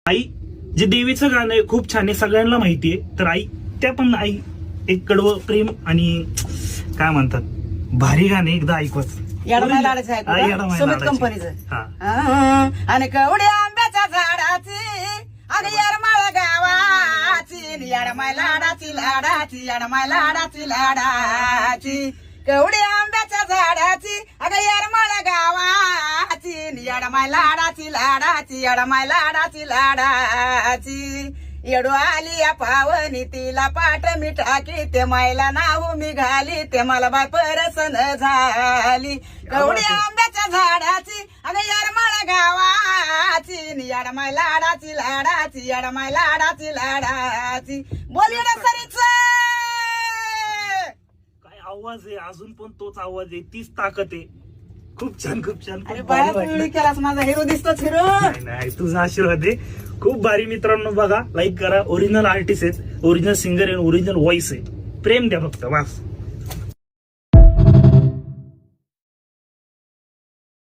आई जे देवीचं गाणं आहे खूप छान आहे, सगळ्यांना माहितीये. तर आई त्या पण आई एक कडवं प्रेम आणि काय म्हणतात भारी गाणे एकदा ऐकवच. येडमाय लाडाचं आहे का? सुमित कंपनीचं. आणि कवड्या आंब्याच्या झाडाची आणि येरमाळ गावाची, येडमाय लाडाची लाडाची, येडमाय लाडाची लाडाची, कवड्या आंब्याच्या झाडाची अगं येरमाळ गावाची, येडमाय लाडाची लाडाची, येडमाय लाडाची लाडाची. येडू आली या पावनी तिला पाठ मी टाकी, ते मायला नाव मी घाली, ते मला बाय परसन झाली. कवड्या आंब्याच्या झाडाची अगं येरमाळ गावाची, येडमाय लाडाची लाडाची, येडमाय लाडाची लाडाची. बोल येडसरीच काय आवाज आहे, अजून पण तोच आवाज आहे, तीच ताकद आहे. खूप छान खूप छान. अरे बाळा तुम्ही केलास, माझा हिरो दिसतोच हिरो. नाही तुझा आशीर्वाद आहे. खूप भारी. मित्रांनो बघा, लाईक करा. ओरिजिनल आर्टिस्ट आहेत, ओरिजिनल सिंगर आहे, ओरिजिनल व्हॉइस आहे. प्रेम द्या फक्त बस.